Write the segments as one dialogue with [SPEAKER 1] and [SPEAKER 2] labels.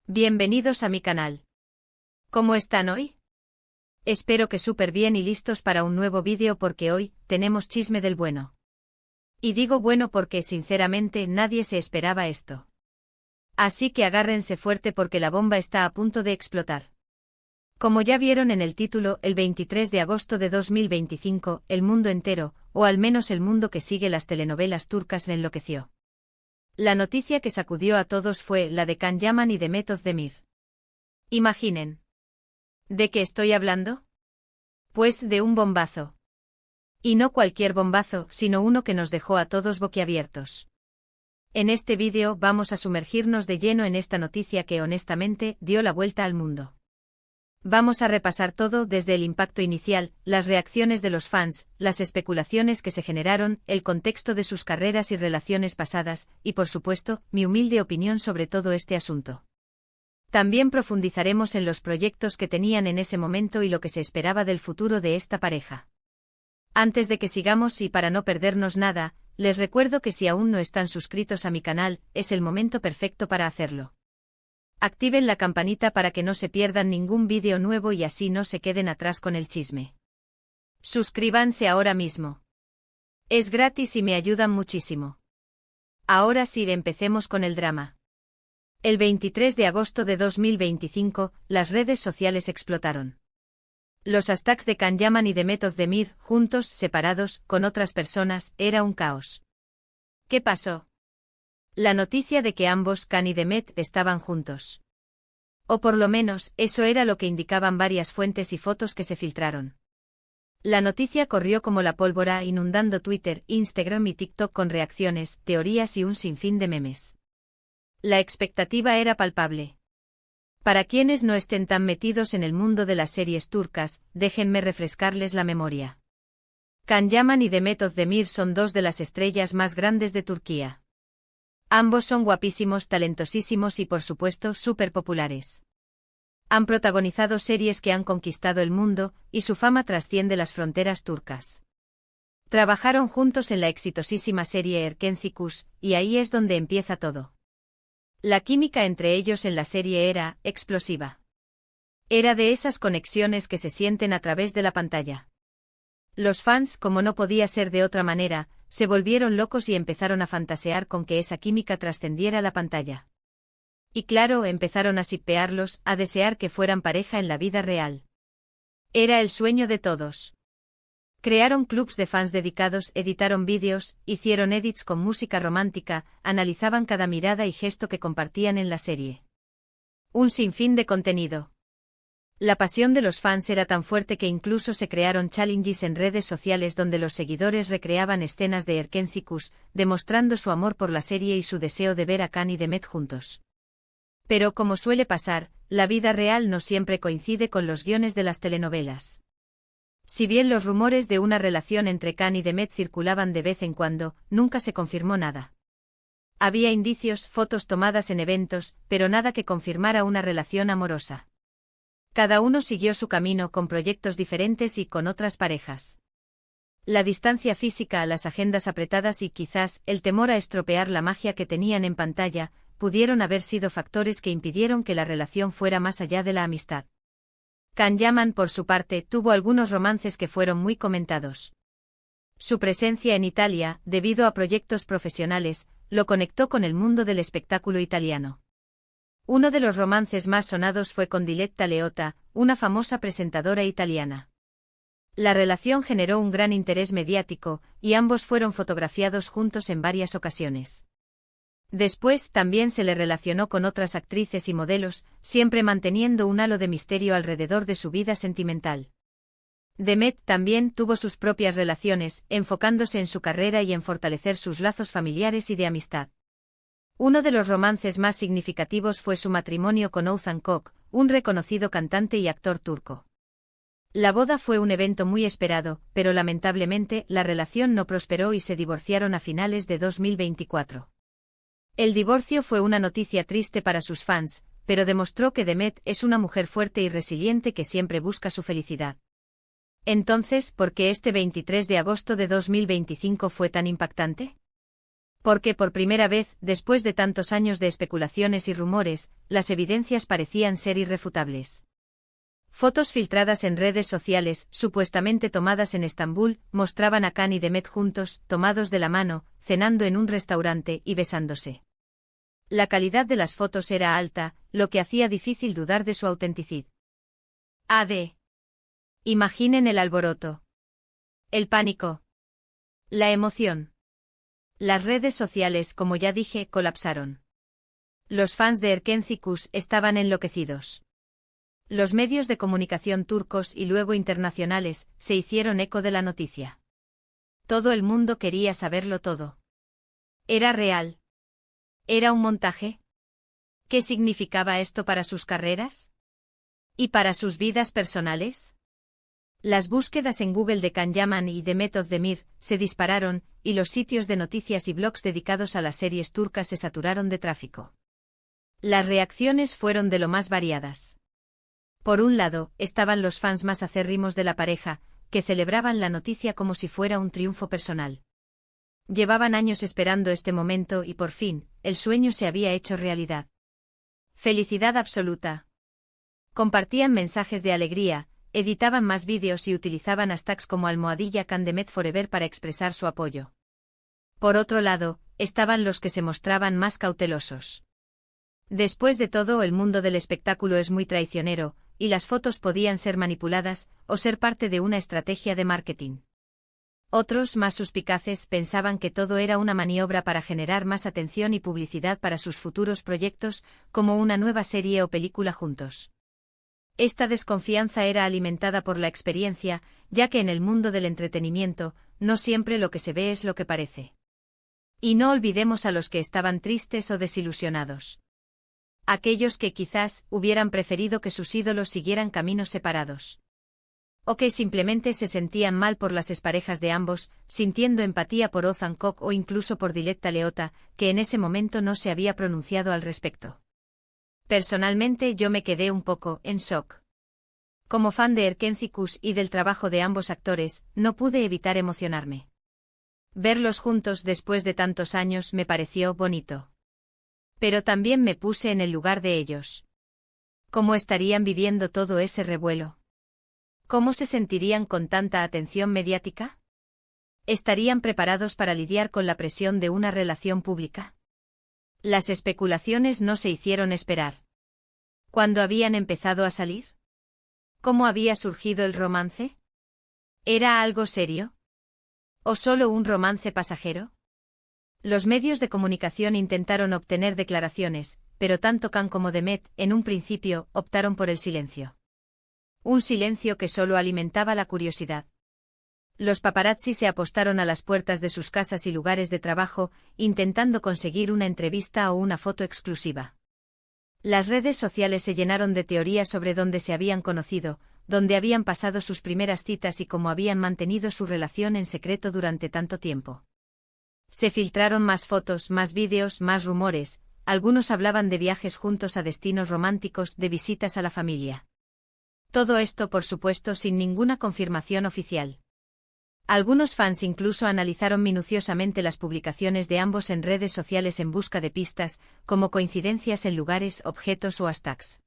[SPEAKER 1] Bienvenidos a mi canal. ¿Cómo están hoy? Espero que súper bien y listos para un nuevo vídeo porque hoy tenemos chisme del bueno. Y digo bueno porque sinceramente nadie se esperaba esto. Así que agárrense fuerte porque la bomba está a punto de explotar. Como ya vieron en el título, el 23 de agosto de 2025, el mundo entero, o al menos el mundo que sigue las telenovelas turcas, enloqueció. La noticia que sacudió a todos fue la de Can Yaman y Demet Özdemir. Imaginen. ¿De qué estoy hablando? Pues de un bombazo. Y no cualquier bombazo, sino uno que nos dejó a todos boquiabiertos. En este vídeo vamos a sumergirnos de lleno en esta noticia que honestamente dio la vuelta al mundo. Vamos a repasar todo desde el impacto inicial, las reacciones de los fans, las especulaciones que se generaron, el contexto de sus carreras y relaciones pasadas, y por supuesto, mi humilde opinión sobre todo este asunto. También profundizaremos en los proyectos que tenían en ese momento y lo que se esperaba del futuro de esta pareja. Antes de que sigamos y para no perdernos nada, les recuerdo que si aún no están suscritos a mi canal, es el momento perfecto para hacerlo. Activen la campanita para que no se pierdan ningún vídeo nuevo y así no se queden atrás con el chisme. Suscríbanse ahora mismo. Es gratis y me ayudan muchísimo. Ahora sí, empecemos con el drama. El 23 de agosto de 2025, las redes sociales explotaron. Los hashtags de Can Yaman y Demet Özdemir, juntos, separados, con otras personas, era un caos. ¿Qué pasó? La noticia de que ambos, Can y Demet, estaban juntos. O por lo menos, eso era lo que indicaban varias fuentes y fotos que se filtraron. La noticia corrió como la pólvora, inundando Twitter, Instagram y TikTok con reacciones, teorías y un sinfín de memes. La expectativa era palpable. Para quienes no estén tan metidos en el mundo de las series turcas, déjenme refrescarles la memoria. Can Yaman y Demet Özdemir son dos de las estrellas más grandes de Turquía. Ambos son guapísimos, talentosísimos y por supuesto súper populares. Han protagonizado series que han conquistado el mundo, y su fama trasciende las fronteras turcas. Trabajaron juntos en la exitosísima serie Erkenci, y ahí es donde empieza todo. La química entre ellos en la serie era explosiva. Era de esas conexiones que se sienten a través de la pantalla. Los fans, como no podía ser de otra manera, se volvieron locos y empezaron a fantasear con que esa química trascendiera la pantalla. Y claro, empezaron a shippearlos, a desear que fueran pareja en la vida real. Era el sueño de todos. Crearon clubs de fans dedicados, editaron vídeos, hicieron edits con música romántica, analizaban cada mirada y gesto que compartían en la serie. Un sinfín de contenido. La pasión de los fans era tan fuerte que incluso se crearon challenges en redes sociales donde los seguidores recreaban escenas de Erkenci, demostrando su amor por la serie y su deseo de ver a Can y Demet juntos. Pero como suele pasar, la vida real no siempre coincide con los guiones de las telenovelas. Si bien los rumores de una relación entre Can y Demet circulaban de vez en cuando, nunca se confirmó nada. Había indicios, fotos tomadas en eventos, pero nada que confirmara una relación amorosa. Cada uno siguió su camino con proyectos diferentes y con otras parejas. La distancia física, las agendas apretadas y quizás el temor a estropear la magia que tenían en pantalla, pudieron haber sido factores que impidieron que la relación fuera más allá de la amistad. Can Yaman, por su parte, tuvo algunos romances que fueron muy comentados. Su presencia en Italia, debido a proyectos profesionales, lo conectó con el mundo del espectáculo italiano. Uno de los romances más sonados fue con Diletta Leotta, una famosa presentadora italiana. La relación generó un gran interés mediático, y ambos fueron fotografiados juntos en varias ocasiones. Después también se le relacionó con otras actrices y modelos, siempre manteniendo un halo de misterio alrededor de su vida sentimental. Demet también tuvo sus propias relaciones, enfocándose en su carrera y en fortalecer sus lazos familiares y de amistad. Uno de los romances más significativos fue su matrimonio con Oğuzhan Koç, un reconocido cantante y actor turco. La boda fue un evento muy esperado, pero lamentablemente la relación no prosperó y se divorciaron a finales de 2024. El divorcio fue una noticia triste para sus fans, pero demostró que Demet es una mujer fuerte y resiliente que siempre busca su felicidad. Entonces, ¿por qué este 23 de agosto de 2025 fue tan impactante? Porque por primera vez, después de tantos años de especulaciones y rumores, las evidencias parecían ser irrefutables. Fotos filtradas en redes sociales, supuestamente tomadas en Estambul, mostraban a Can y Demet juntos, tomados de la mano, cenando en un restaurante y besándose. La calidad de las fotos era alta, lo que hacía difícil dudar de su autenticidad. Imaginen el alboroto. El pánico. La emoción. Las redes sociales, como ya dije, colapsaron. Los fans de Erkenci Kuş estaban enloquecidos. Los medios de comunicación turcos y luego internacionales se hicieron eco de la noticia. Todo el mundo quería saberlo todo. ¿Era real? ¿Era un montaje? ¿Qué significaba esto para sus carreras? ¿Y para sus vidas personales? Las búsquedas en Google de Can Yaman y Demet Özdemir se dispararon, y los sitios de noticias y blogs dedicados a las series turcas se saturaron de tráfico. Las reacciones fueron de lo más variadas. Por un lado, estaban los fans más acérrimos de la pareja, que celebraban la noticia como si fuera un triunfo personal. Llevaban años esperando este momento y por fin, el sueño se había hecho realidad. Felicidad absoluta. Compartían mensajes de alegría, editaban más vídeos y utilizaban hashtags como #Can Demet Forever para expresar su apoyo. Por otro lado, estaban los que se mostraban más cautelosos. Después de todo, el mundo del espectáculo es muy traicionero, y las fotos podían ser manipuladas o ser parte de una estrategia de marketing. Otros, más suspicaces, pensaban que todo era una maniobra para generar más atención y publicidad para sus futuros proyectos, como una nueva serie o película juntos. Esta desconfianza era alimentada por la experiencia, ya que en el mundo del entretenimiento, no siempre lo que se ve es lo que parece. Y no olvidemos a los que estaban tristes o desilusionados. Aquellos que quizás hubieran preferido que sus ídolos siguieran caminos separados. O que simplemente se sentían mal por las exparejas de ambos, sintiendo empatía por Ozan Koç o incluso por Dilek Leota, que en ese momento no se había pronunciado al respecto. Personalmente yo me quedé un poco en shock. Como fan de Erkenci Kuş y del trabajo de ambos actores, no pude evitar emocionarme. Verlos juntos después de tantos años me pareció bonito. Pero también me puse en el lugar de ellos. ¿Cómo estarían viviendo todo ese revuelo? ¿Cómo se sentirían con tanta atención mediática? ¿Estarían preparados para lidiar con la presión de una relación pública? Las especulaciones no se hicieron esperar. ¿Cuándo habían empezado a salir? ¿Cómo había surgido el romance? ¿Era algo serio? ¿O solo un romance pasajero? Los medios de comunicación intentaron obtener declaraciones, pero tanto Can como Demet, en un principio, optaron por el silencio. Un silencio que solo alimentaba la curiosidad. Los paparazzi se apostaron a las puertas de sus casas y lugares de trabajo, intentando conseguir una entrevista o una foto exclusiva. Las redes sociales se llenaron de teorías sobre dónde se habían conocido, dónde habían pasado sus primeras citas y cómo habían mantenido su relación en secreto durante tanto tiempo. Se filtraron más fotos, más vídeos, más rumores, algunos hablaban de viajes juntos a destinos románticos, de visitas a la familia. Todo esto, por supuesto, sin ninguna confirmación oficial. Algunos fans incluso analizaron minuciosamente las publicaciones de ambos en redes sociales en busca de pistas, como coincidencias en lugares, objetos o hashtags.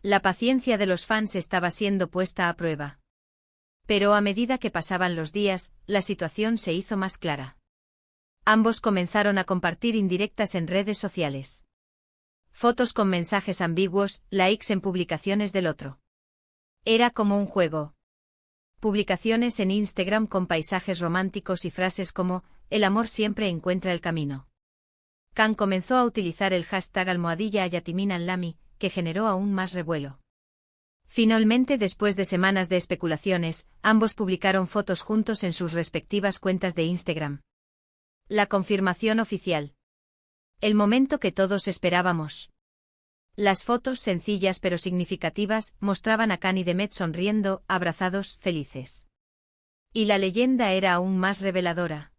[SPEAKER 1] La paciencia de los fans estaba siendo puesta a prueba. Pero a medida que pasaban los días, la situación se hizo más clara. Ambos comenzaron a compartir indirectas en redes sociales. Fotos con mensajes ambiguos, likes en publicaciones del otro. Era como un juego. Publicaciones en Instagram con paisajes románticos y frases como, el amor siempre encuentra el camino. Can comenzó a utilizar el hashtag #Ayatiminanlami, que generó aún más revuelo. Finalmente, después de semanas de especulaciones, ambos publicaron fotos juntos en sus respectivas cuentas de Instagram. La confirmación oficial. El momento que todos esperábamos. Las fotos, sencillas pero significativas, mostraban a Can y Demet sonriendo, abrazados, felices. Y la leyenda era aún más reveladora.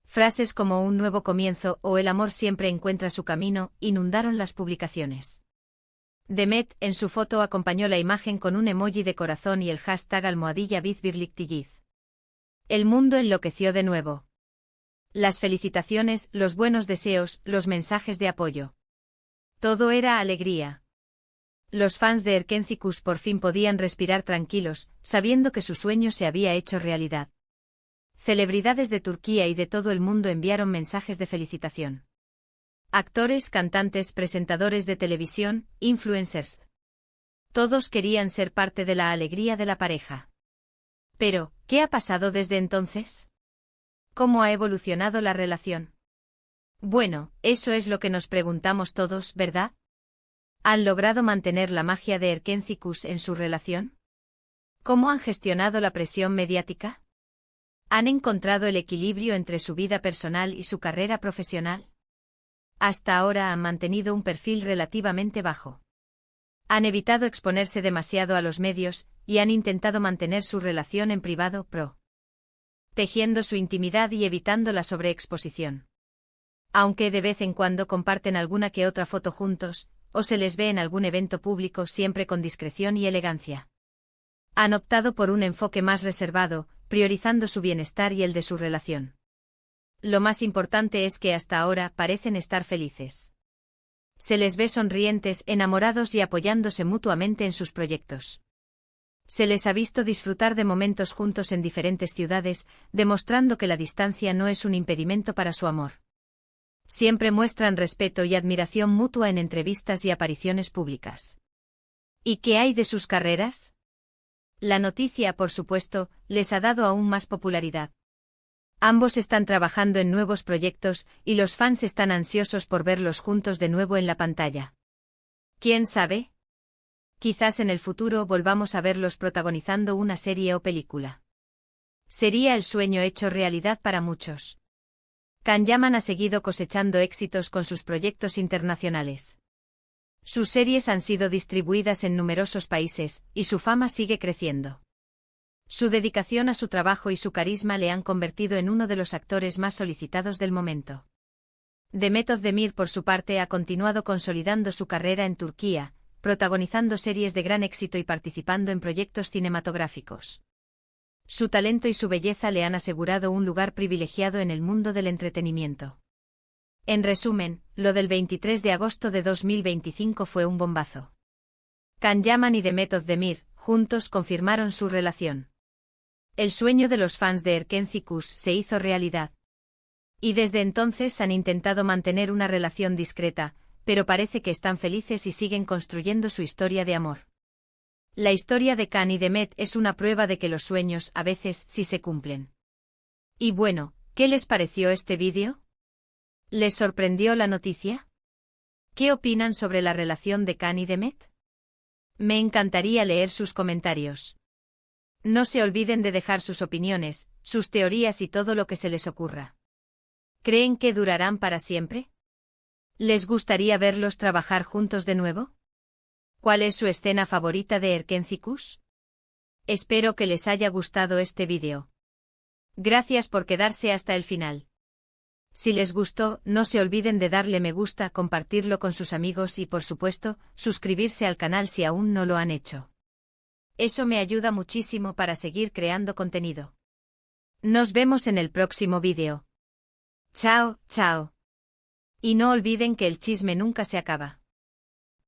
[SPEAKER 1] Frases como un nuevo comienzo o el amor siempre encuentra su camino inundaron las publicaciones. Demet, en su foto, acompañó la imagen con un emoji de corazón y el hashtag #bizbirliktigiz. El mundo enloqueció de nuevo. Las felicitaciones, los buenos deseos, los mensajes de apoyo. Todo era alegría. Los fans de Erkencikus por fin podían respirar tranquilos, sabiendo que su sueño se había hecho realidad. Celebridades de Turquía y de todo el mundo enviaron mensajes de felicitación. Actores, cantantes, presentadores de televisión, influencers. Todos querían ser parte de la alegría de la pareja. Pero, ¿qué ha pasado desde entonces? ¿Cómo ha evolucionado la relación? Bueno, eso es lo que nos preguntamos todos, ¿verdad? ¿Han logrado mantener la magia de Erkencikus en su relación? ¿Cómo han gestionado la presión mediática? ¿Han encontrado el equilibrio entre su vida personal y su carrera profesional? Hasta ahora han mantenido un perfil relativamente bajo. Han evitado exponerse demasiado a los medios y han intentado mantener su relación en privado, tejiendo su intimidad y evitando la sobreexposición. Aunque de vez en cuando comparten alguna que otra foto juntos, o se les ve en algún evento público siempre con discreción y elegancia. Han optado por un enfoque más reservado, priorizando su bienestar y el de su relación. Lo más importante es que hasta ahora parecen estar felices. Se les ve sonrientes, enamorados y apoyándose mutuamente en sus proyectos. Se les ha visto disfrutar de momentos juntos en diferentes ciudades, demostrando que la distancia no es un impedimento para su amor. Siempre muestran respeto y admiración mutua en entrevistas y apariciones públicas. ¿Y qué hay de sus carreras? La noticia, por supuesto, les ha dado aún más popularidad. Ambos están trabajando en nuevos proyectos y los fans están ansiosos por verlos juntos de nuevo en la pantalla. ¿Quién sabe? Quizás en el futuro volvamos a verlos protagonizando una serie o película. Sería el sueño hecho realidad para muchos. Can Yaman ha seguido cosechando éxitos con sus proyectos internacionales. Sus series han sido distribuidas en numerosos países, y su fama sigue creciendo. Su dedicación a su trabajo y su carisma le han convertido en uno de los actores más solicitados del momento. Demet Özdemir, por su parte, ha continuado consolidando su carrera en Turquía, protagonizando series de gran éxito y participando en proyectos cinematográficos. Su talento y su belleza le han asegurado un lugar privilegiado en el mundo del entretenimiento. En resumen, lo del 23 de agosto de 2025 fue un bombazo. Can Yaman y Demet Özdemir, juntos, confirmaron su relación. El sueño de los fans de Erkencikus se hizo realidad. Y desde entonces han intentado mantener una relación discreta, pero parece que están felices y siguen construyendo su historia de amor. La historia de Can y Demet es una prueba de que los sueños a veces sí se cumplen. Y bueno, ¿qué les pareció este vídeo? ¿Les sorprendió la noticia? ¿Qué opinan sobre la relación de Can y Demet? Me encantaría leer sus comentarios. No se olviden de dejar sus opiniones, sus teorías y todo lo que se les ocurra. ¿Creen que durarán para siempre? ¿Les gustaría verlos trabajar juntos de nuevo? ¿Cuál es su escena favorita de Erkencikus? Espero que les haya gustado este vídeo. Gracias por quedarse hasta el final. Si les gustó, no se olviden de darle me gusta, compartirlo con sus amigos y, por supuesto, suscribirse al canal si aún no lo han hecho. Eso me ayuda muchísimo para seguir creando contenido. Nos vemos en el próximo vídeo. Chao, chao. Y no olviden que el chisme nunca se acaba.